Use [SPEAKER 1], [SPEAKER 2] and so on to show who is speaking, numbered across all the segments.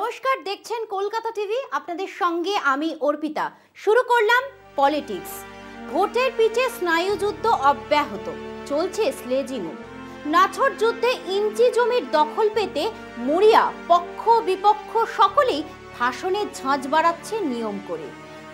[SPEAKER 1] নমস্কার, দেখছেন কলকাতা টিভি। আপনাদের সঙ্গে আমি অর্পিতা। শুরু করলাম পলিটিক্স। ভোটের পিঠে স্নায়ুযুদ্ধ অব্যাহত চলছে। স্লেজিংও নাছর যুদ্ধে ইঞ্চি জমির দখল পেতে মরিয়া পক্ষ বিপক্ষ সকলেই ভাষণে ঝাঁঝ বাড়াচ্ছে নিয়ম করে।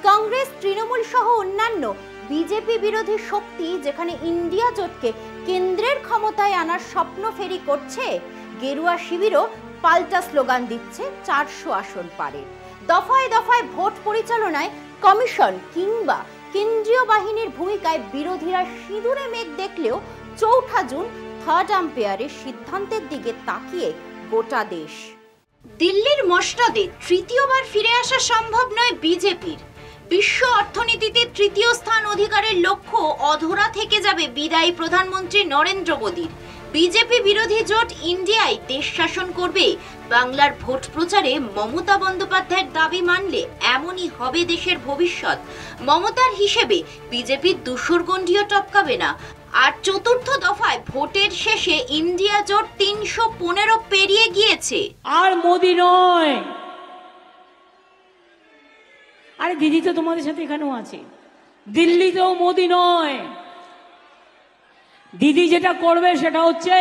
[SPEAKER 1] কংগ্রেস, তৃণমূল সহ অন্যান্য বিজেপি বিরোধী শক্তি যেখানে ইন্ডিয়া জোটকে কেন্দ্রের ক্ষমতায় আনার স্বপ্ন ফেরি করছে, গেরুয়া শিবিরও পাল্টা স্লোগান দিচ্ছে 400 আসন পারে। দফায় দফায় ভোট পরিচালনায় কমিশন কিংবা কেন্দ্রীয় বাহিনীর ভূমিকায় বিরোধীরা সিঁদুরে মেঘ দেখলেও 4 জুন থার্ড আম্পায়ারের সিদ্ধান্তের দিকে তাকিয়ে গোটা দেশ। দিল্লির মসনদে তৃতীয়বার ফিরে আসা সম্ভব নয় বিজেপির। বিশ্ব অর্থনীতিতে তৃতীয় স্থান অধিকারের লক্ষ্য অধরা থেকে যাবে বিদায়ী প্রধানমন্ত্রী নরেন্দ্র মোদীর। বিজেপি বিরোধী জোট ইন্ডিয়ায় দেশ শাসন করবে। বাংলার ভোট প্রচারে মমতা বন্দ্যোপাধ্যায়ের দাবি মানলে এমনই হবে দেশের ভবিষ্যৎ। মমতার হিসেবে বিজেপির দুশোর গণ্ডিও টপকাবে না। আর চতুর্থ দফায় ভোটের শেষে ইন্ডিয়া জোট 315 পেরিয়ে গিয়েছে।
[SPEAKER 2] আর মোদি নয়। আরে দিদি তো তোমাদের সাথে এখানেও আছে। দিল্লিতেও মোদি নয়। দিদি যেটা করবে সেটা হচ্ছে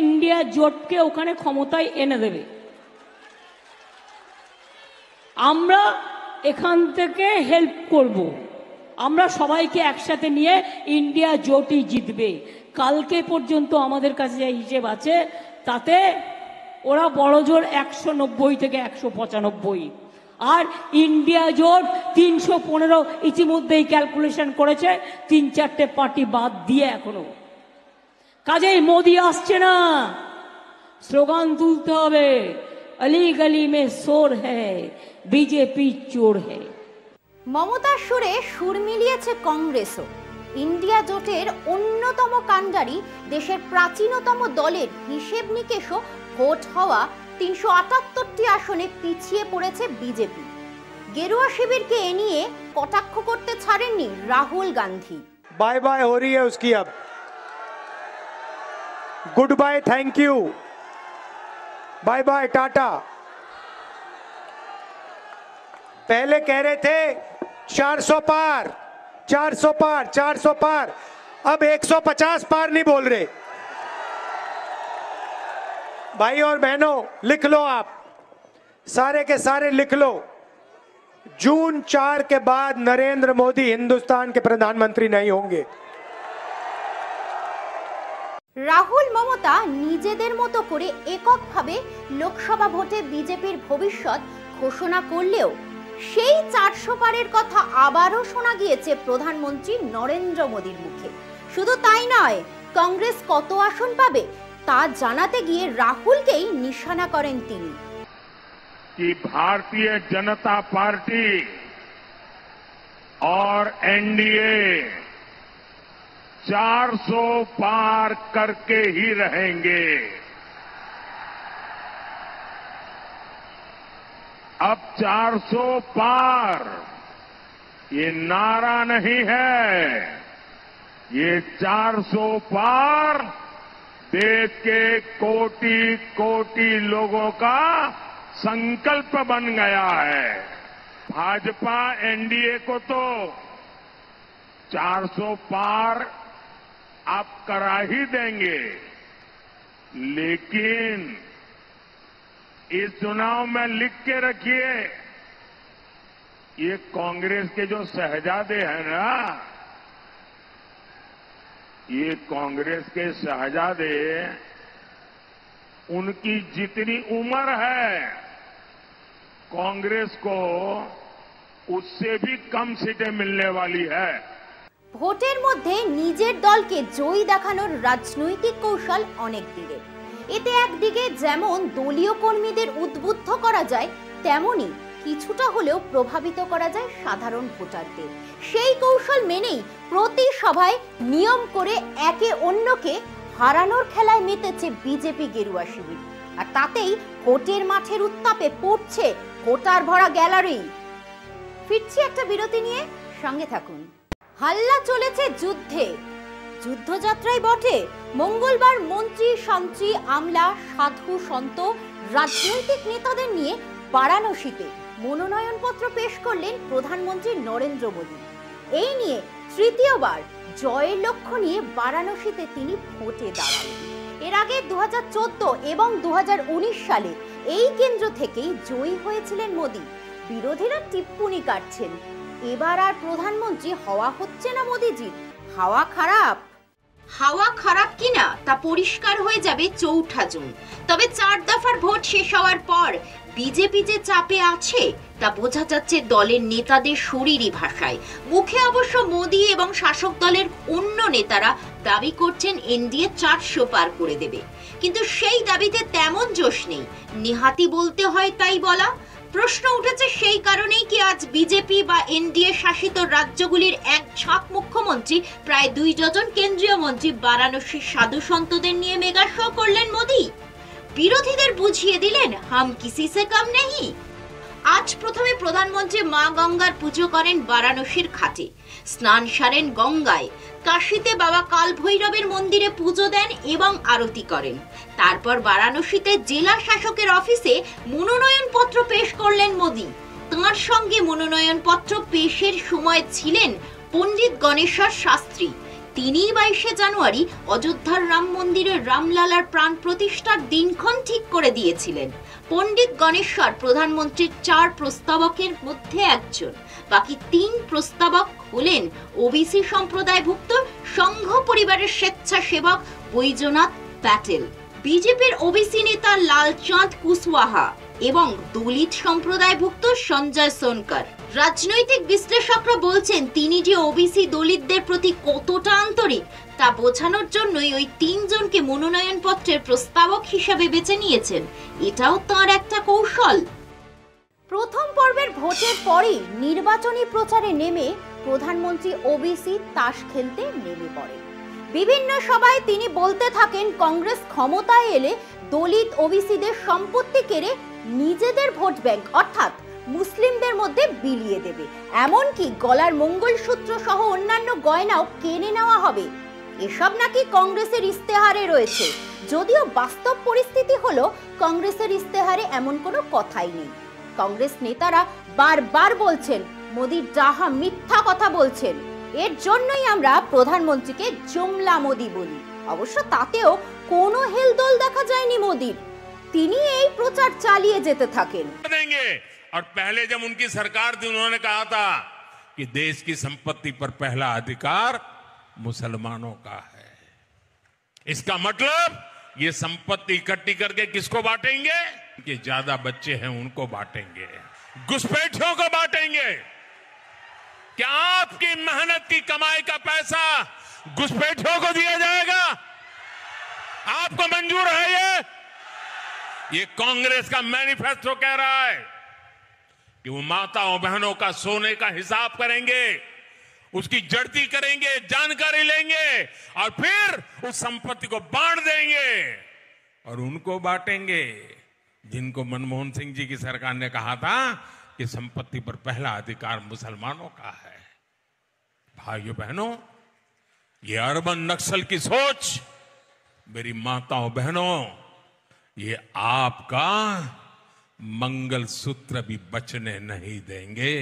[SPEAKER 2] ইন্ডিয়া জোটকে ওখানে ক্ষমতায় এনে দেবে। আমরা এখান থেকে হেল্প করব। আমরা সবাইকে একসাথে নিয়ে ইন্ডিয়া জোটই জিতবে। কালকে পর্যন্ত আমাদের কাছে যে হিসেব আছে তাতে ওরা বড় জোর 190 থেকে 195, আর ইন্ডিয়া জোট 315 ইতিমধ্যেই ক্যালকুলেশন করেছে, 3-4টে পার্টি বাদ দিয়ে। এখনো কাজেই মোদি আসছে না, স্লোগান তুলতে হবে, অলি গলি মে শোর হ্যায়, বিজেপি চোর হ্যায়।
[SPEAKER 1] মমতার সুরে সুর মিলিয়েছে কংগ্রেসও। ইন্ডিয়া জোটের অন্যতম কাণ্ডারি দেশের প্রাচীনতম দলের হিসেব নিকেশও ভোট হওয়া 378টি আসনে পিছিয়ে পড়েছে বিজেপি। গেরুয়া শিবিরকে এ নিয়ে কটাক্ষ করতে ছাড়েননি রাহুল গান্ধী।
[SPEAKER 3] बाय बाय हो रही है उसकी, अब good bye, thank you, bye bye ta-ta. पहले कह रहे थे 400 पार, 400 पार, 400 पार, अब 150 पार नहीं बोल रहे। भाई और बहनों, लिख लो, आप सारे के सारे लिख लो, जून 4 के बाद नरेंद्र मोदी हिंदुस्तान के प्रधानमंत्री नहीं होंगे।
[SPEAKER 1] রাহুল মমতা নিজেদের মতো করে এককভাবে লোকসভা ভোটে বিজেপির ভবিষ্যৎ ঘোষণা করলেও সেই 400 পারের কথা আবারও শোনা গিয়েছে প্রধানমন্ত্রী নরেন্দ্র মোদীর মুখে। শুধু তাই নয়, কংগ্রেস কত আসন পাবে তা জানাতে গিয়ে রাহুলকেই নিশানা করেন তিনি।
[SPEAKER 4] कि भारतीय जनता पार्टी और एनडीए 400 पार करके ही रहेंगे। अब 400 पार ये नारा नहीं है, ये 400 पार देश के कोटि कोटि लोगों का संकल्प बन गया है। भाजपा एनडीए को तो 400 पार आप करा ही देंगे, लेकिन इस चुनाव में लिख के रखिए, ये कांग्रेस के जो शहजादे हैं ना, ये कांग्रेस के शहजादे, उनकी जितनी उम्र है कांग्रेस को उससे भी कम सीटें मिलने वाली है।
[SPEAKER 1] ভোটের মধ্যে নিজের দলকে জয়ী দেখানোর রাজনৈতিক কৌশল অনেক দিনের। এতে একদিকে যেমন দলীয় কর্মীদের উদ্বুদ্ধ করা যায়, তেমনি কিছুটা হলেও প্রভাবিত করা যায় সাধারণ ভোটারদের। সেই কৌশল মেনেই প্রতি সভায় নিয়ম করে একে অন্যকে হারানোর খেলায় মেতেছে বিজেপি গেরুয়া শিবির। আর তাতেই ভোটের মাঠের উত্তাপে পড়ছে ভোটার ভরা গ্যালারি। ফিরছি একটা বিরতি নিয়ে, সঙ্গে থাকুন। হাল্লা চলেছে যুদ্ধে, যুদ্ধযাত্রায় বটে। মঙ্গলবার মন্ত্রী, শান্তি, আমলা, সাধু, সন্ত, রাজনৈতিক নেতাদের নিয়ে বারাণসীতে মনোনয়নপত্র পেশ করলেন প্রধানমন্ত্রী নরেন্দ্র মোদী। এই নিয়ে তৃতীয়বার জয়ের লক্ষ্য নিয়ে বারাণসীতে তিনি ভোটে দাঁড়ালেন। এর আগে 2014 এবং 2019 সালে এই কেন্দ্র থেকেই জয়ী হয়েছিলেন মোদী। বিরোধীরা টিপ্পনি কাটছেন, এবার আর প্রধানমন্ত্রী হওয়া হচ্ছে না মোদীজির, হাওয়া খারাপ। হাওয়া খারাপ কিনা তা পরিষ্কার হয়ে যাবে 4 জুন। তবে 4 দফার ভোট শেষ হওয়ার পর বিজেপি যে চাপে আছে তা বোঝা যাচ্ছে দলের নেতাদের শরীরী ভাষায়। মুখে অবশ্য মোদী এবং শাসক দলের অন্য নেতারা দাবি করছেন এনডিএ 400 পার করে দেবে, কিন্তু সেই দাবিতে তেমন জোশ নেই। নেহাতি বলতে হয় তাই বলা। প্রশ্ন উঠেছে সেই কারণেই কি আজ বিজেপি বা এনডিএ শাসিত রাজ্যগুলির এক ঝাঁক মুখ্যমন্ত্রী, প্রায় 2 ডজন কেন্দ্রীয় মন্ত্রী বারাণসীর সাধু সন্তদের নিয়ে মেগা শো করলেন মোদী। বিরোধীদের বুঝিয়ে দিলেন হাম কিসি সে কম নেই। আজ প্রথমে প্রধানমন্ত্রী মা গঙ্গার পুজো করেন বারাণসীর ঘাটে, স্নান সারেন গঙ্গায়। কাশীতে বাবা কাল ভৈরবের মন্দিরে পুজো দেন এবং আরতি করেন। তারপর বারাণসীতে জেলা শাসকের অফিসে মনোনয়নপত্র পেশ করলেন মোদী। তাঁর সঙ্গে মনোনয়নপত্র পেশের সময় ছিলেন পণ্ডিত গণেশ্বর শাস্ত্রী। তিনি 22 জানুয়ারি অযোধ্যার রাম মন্দিরের রামলালার প্রাণ প্রতিষ্ঠার দিনক্ষণ ঠিক করে দিয়েছিলেন। পণ্ডিত গণেশ্বর প্রধানমন্ত্রীর 4 প্রস্তাবকের মধ্যে একজন। বাকি 3 প্রস্তাবক হলেন ওবিসি সম্প্রদায়ভুক্ত সংঘ পরিবারের স্বেচ্ছাসেবক বৈজনাথ প্যাটেল, বিজেপির ওবিসি নেতা লালচাঁদ কুশওয়াহা এবং দলিত সম্প্রদায়ভুক্ত সঞ্জয় সোনকার। রাজনৈতিক বিশ্লেষকরা বলছেন তিনি যে ওবিসি দলিতদের প্রতি কতটা আন্তরিক তা বোঝানোর জন্যই ওই 3 জনকে মনোনয়নপত্রের প্রস্তাবক হিসেবে বেছে নিয়েছেন। এটাও তার একটা কৌশল। প্রথম পর্বের ভোটের পরেই নির্বাচনী প্রচারে নেমে প্রধানমন্ত্রী ওবিসি তাস খেলতে নেমে পড়েন। বিভিন্ন সভায় তিনি বলতে থাকেন কংগ্রেস ক্ষমতায় এলে দলিত ওবিসিদের সম্পত্তি কেড়ে নিজেদের ভোট ব্যাংক অর্থাৎ মুসলিমদের মধ্যে বিলিয়ে দেবে, এমনকি গলার মঙ্গলসূত্র সহ অন্যান্য গয়নাও কেড়ে নেওয়া হবে। এসব নাকি কংগ্রেসের ইস্তেহারে রয়েছে, যদিও বাস্তব পরিস্থিতি হলো কংগ্রেসের ইস্তেহারে এমন কোনো কথাই নেই। কংগ্রেস নেতারা বারবার বলছেন মোদী ডাহা মিথ্যা কথা বলছেন। এর জন্যই আমরা প্রধানমন্ত্রীকে জুমলা মোদী বলি। অবশ্য তাতেও কোনো হেলদোল দেখা যায়নি মোদীর। তিনি এই প্রচার চালিয়ে যেতে থাকেন।
[SPEAKER 5] और पहले जब उनकी सरकार थी उन्होंने कहा था कि देश की संपत्ति पर पहला अधिकार मुसलमानों का है। इसका मतलब ये संपत्ति इकट्ठी करके किसको बांटेंगे? उनके ज्यादा बच्चे हैं उनको बांटेंगे, घुसपैठियों को बांटेंगे। क्या आपकी मेहनत की कमाई का पैसा घुसपैठियों को दिया जाएगा? आपको मंजूर है ये कांग्रेस का मैनिफेस्टो कह रहा है कि वो माताओं बहनों का सोने का हिसाब करेंगे, उसकी जड़ती करेंगे, जानकारी लेंगे और फिर उस संपत्ति को बांट देंगे। और उनको बांटेंगे जिनको मनमोहन सिंह जी की सरकार ने कहा था कि संपत्ति पर पहला अधिकार मुसलमानों का है। भाइयों बहनों, ये अर्बन नक्सल की सोच, मेरी माताओं बहनों, ये आपका मंगल सूत्र भी बचने नहीं देंगे,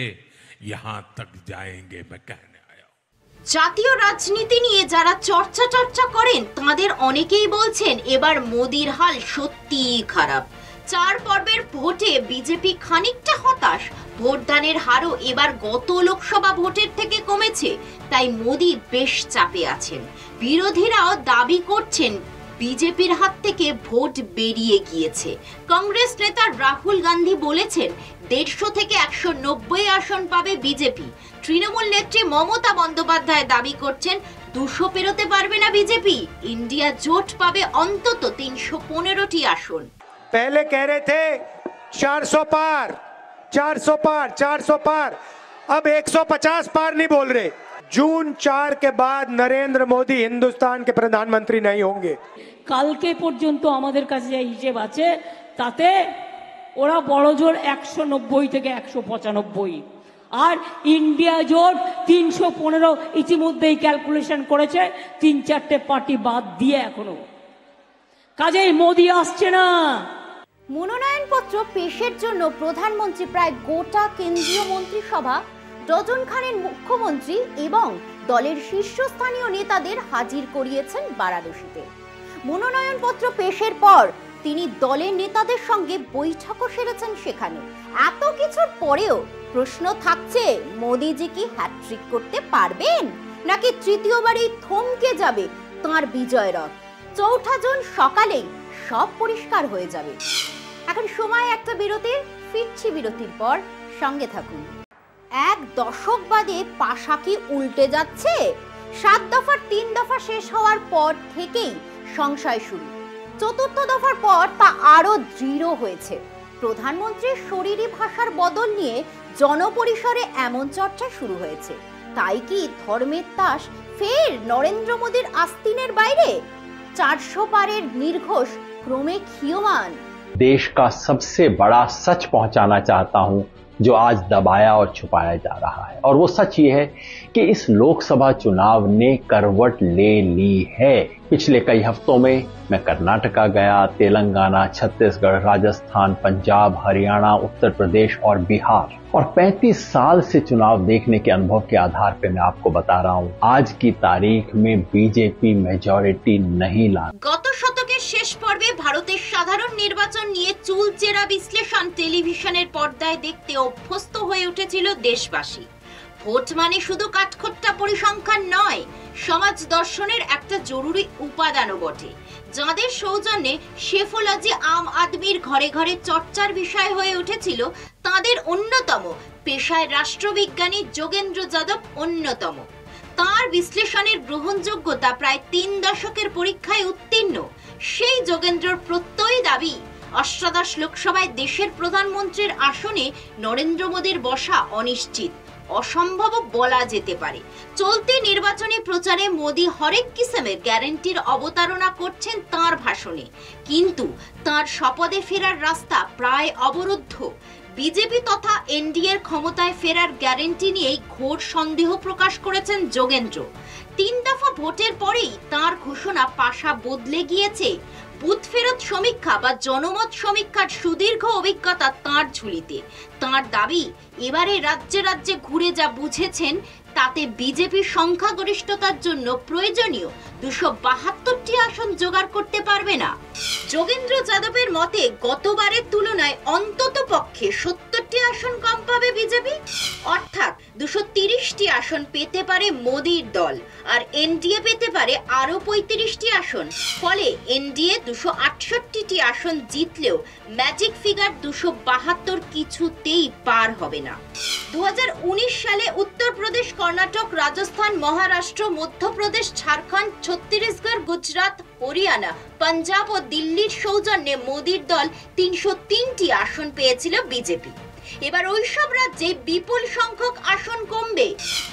[SPEAKER 5] यहां तक जाएंगे मैं कहने आया हूं।
[SPEAKER 1] জাতীয় রাজনীতি নিয়ে যারা চর্চা করেন তাদের অনেকেই বলছেন এবার মোদির হাল সত্যিই খারাপ। 4 পর্বের ভোটে বিজেপি খানিকটা হতাশ। ভোটদানের হারও এবার গত লোকসভা ভোটের থেকে কমেছে, তাই মোদি বেশ চাপে আছেন। বিরোধীরাও দাবি করছেন বিজেপির হাত থেকে ভোট বেরিয়ে গিয়েছে। কংগ্রেস নেতা রাহুল গান্ধী বলেছেন 150 থেকে 190 আসন পাবে বিজেপি। তৃণমূল নেত্রী মমতা বন্দ্যোপাধ্যায় দাবি করছেন 200 পেরোতে পারবে না বিজেপি। ইন্ডিয়া জোট পাবে অন্তত 315টি আসন।
[SPEAKER 3] पहले कह रहे थे 400 पार 400 पार 400 पार, अब 150 पार नहीं बोल रहे। जून 4 के बाद नरेंद्र मोदी हिंदुस्तान के प्रधानमंत्री नहीं होंगे।
[SPEAKER 2] কালকে পর্যন্ত আমাদের কাছে যে হিসেব আছে তাতে ওরা বড় জোর 190 থেকে 195, আর ইন্ডিয়া জোট 315 ইতিমধ্যেই ক্যালকুলেশন করেছে, 3-4টে পার্টি বাদ দিয়ে। এখনো কাজেই মোদি আসছে না।
[SPEAKER 1] মনোনয়নপত্র পেশের জন্য প্রধানমন্ত্রী প্রায় গোটা কেন্দ্রীয় মন্ত্রিসভা, ডজন খানেক মুখ্যমন্ত্রী এবং দলের শীর্ষস্থানীয় নেতাদের হাজির করিয়েছেন বারাণসীতে। মনোনয়নপত্র পেশের পর তিনি দলের নেতাদের সঙ্গে বৈঠকও সেরেছেন সেখানে। এত কিছুর পরেও প্রশ্ন থাকছে, মোদিজি কি হ্যাট্রিক করতে পারবেন, নাকি তৃতীয়বারই থমকে যাবে তাঁর বিজয় রথ? 4 জুন সকালেই সব পরিষ্কার হয়ে যাবে। এখন সময় একটা বিরতির, ফিরছি বিরতির পর, সঙ্গে থাকুন। 1 দশক বাদে পাশা কি উল্টে যাচ্ছে? 7 দফার 3 দফা শেষ হওয়ার পর থেকেই সংশয় শুরু। 4র্থ দফার পর তা আরো দৃঢ় হয়েছে। প্রধানমন্ত্রীর শরীরী ভাষার বদল নিয়ে জনপরিসরে এমন চর্চা শুরু হয়েছে। তাই কি ধর্মের তাস ফের নরেন্দ্র মোদীর আস্তিনের বাইরে? 400 পারের নির্ঘোষ ক্রমে ক্ষীয়মান।
[SPEAKER 6] देश का सबसे बड़ा सच पहुंचाना चाहता हूं जो आज दबाया और छुपाया जा रहा है, और वो सच ये है कि इस लोकसभा चुनाव ने करवट ले ली है। पिछले कई हफ्तों में मैं कर्नाटका गया, तेलंगाना, छत्तीसगढ़, राजस्थान, पंजाब, हरियाणा, उत्तर प्रदेश और बिहार, और 35 साल से चुनाव देखने के अनुभव के आधार पर मैं आपको बता रहा हूं, आज की तारीख में बीजेपी मेजॉरिटी नहीं ला।
[SPEAKER 1] গত শতকের শেষ পর্বে ভারতের সাধারণ নির্বাচন নিয়ে চুলচেরা বিশ্লেষণ টেলিভিশনের পর্দায় দেখতে অভ্যস্ত হয়ে উঠেছিল দেশবাসী। ভোট মানে শুধু কাঠখোট্টা পরিসংখ্যান নয়, সমাজ দর্শনের একটা জরুরি উপাদানও বটে, যাদের সৌজন্যে শেফোলজি আম আদমির ঘরে ঘরে চর্চার বিষয় হয়ে উঠেছিল। তাদের অন্যতম পেশায় রাষ্ট্রবিজ্ঞানী যোগেন্দ্র যাদব অন্যতম। তার বিশ্লেষণের গ্রহণযোগ্যতা প্রায় 3 দশকের পরীক্ষায় উত্তীর্ণ। সেই যোগেন্দ্রর প্রত্যয়ী দাবি, অষ্টাদশ লোকসভায় দেশের প্রধানমন্ত্রীর আসনে নরেন্দ্র মোদীর বসা অনিশ্চিত, অসম্ভব বলা যেতে পারে। চলতি নির্বাচনী প্রচারে মোদী হরেক কিসেমের গ্যারান্টির অবতারণা করছেন তাঁর ভাষণে, কিন্তু তাঁর শপথে ফেরার রাস্তা প্রায় অবরুদ্ধ। বিজেপি তথা এনডিএর ক্ষমতায় ফেরার গ্যারান্টি নিয়েই ঘোর সন্দেহ প্রকাশ করেছেন যোগেন্দ্র। 3 দফা ভোটের পরেই তাঁর ঘোষণা পাশা বদলে গিয়েছে। বুথ ফেরত সমীক্ষা বা জনমত সমীক্ষার সুদীর্ঘ অভিজ্ঞতা তাঁর ঝুলিতে। তাঁর দাবি, এবারে রাজ্যে রাজ্যে ঘুরে যা বুঝেছেন তাতে বিজেপি সংখ্যাগরিষ্ঠতার জন্য প্রয়োজনীয় 272টি আসন জোগাড় করতে পারবে না। যোগেন্দ্র যাদবের মতে গতবারের তুলনায় অন্তত পক্ষে 70টি আসন কম পাবে বিজেপি, অর্থাৎ 230টি আসন পেতে পারে মোদীর দল, আর এনডিএ পেতে পারে আরো 35টি আসন। ফলে এনডিএ 268টি আসন জিতলেও ম্যাজিক ফিগার 272 কিছুতেই পার হবে না। 2019 সালে উত্তরপ্রদেশ, কর্ণাটক, রাজস্থান, মহারাষ্ট্র, মধ্যপ্রদেশ, ঝাড়খণ্ড, ছত্তিশগড়, গুজরাট, হরিয়ানা, পাঞ্জাব ও দিল্লির সৌজন্যে মোদীর দল 303টি আসন পেয়েছিল বিজেপি। এবার ওইসব রাজ্যে বিপুল সংখ্যক আসন কমবে।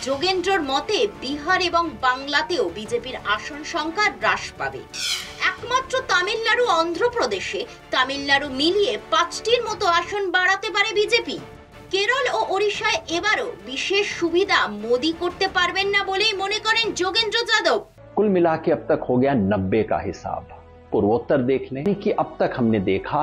[SPEAKER 1] যোগেন্দ্রর মতে বিহার এবং বাংলাতেও বিজেপির আসন সংখ্যা হ্রাস পাবে। একমাত্র তামিলনাড়ু, অন্ধ্রপ্রদেশে তামিলনাড়ু মিলিয়ে 5টির মতো আসন বাড়াতে পারে বিজেপি। কেরল ও ওড়িশায় এবারও বিশেষ সুবিধা মোদি করতে পারবেন না বলেই মনে করেন যোগেন্দ্র যাদব।
[SPEAKER 6] कुल मिला के अब तक हो गया 90 का हिसाब। पूर्वोत्तर देख लें कि अब तक हमने देखा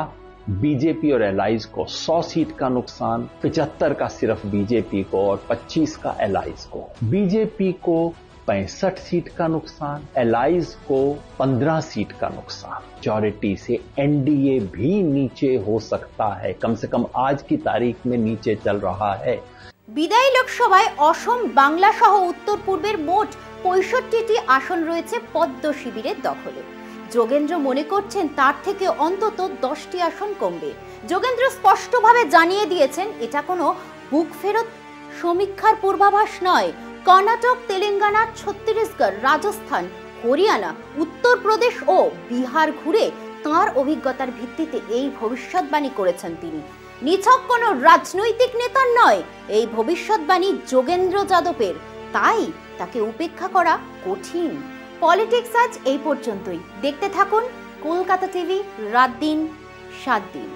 [SPEAKER 6] बीजेपी और एलाइज को 100 सीट का नुकसान, 75 का सिर्फ बीजेपी को और 25 का एलाइज को। बीजेपी को 65 सीट का नुकसान, एलाइज को 15 सीट का नुकसान। मेजॉरिटी से एनडीए भी नीचे हो सकता है, कम से कम आज की तारीख में नीचे चल रहा है।
[SPEAKER 1] বিদায়ী লোকসভায় অসম, বাংলা সহ উত্তর পূর্বের মোট 65টি আসন রয়েছে পদ্ম শিবিরের দখলে। যোগেন্দ্র মনে করছেন তার থেকে অন্তত 10টি আসন কমবে। যোগেন্দ্র স্পষ্টভাবে জানিয়ে দিয়েছেন এটা কোনো বুক ফেরত সমীক্ষার পূর্বাভাস নয়। কর্ণাটক, তেলেঙ্গানা, ছত্তিশগড়, রাজস্থান, হরিয়ানা, উত্তরপ্রদেশ ও বিহার ঘুরে তাঁর অভিজ্ঞতার ভিত্তিতে এই ভবিষ্যৎবাণী করেছেন তিনি। নিছক কোনো রাজনৈতিক নেতার নয় এই ভবিষ্যৎবাণী যোগেন্দ্র যাদবের, তাই তাকে উপেক্ষা করা কঠিন। পলিটিক্স আজ এই পর্যন্তই। দেখতে থাকুন কলকাতা টিভি, রাত দিন 7 দিন।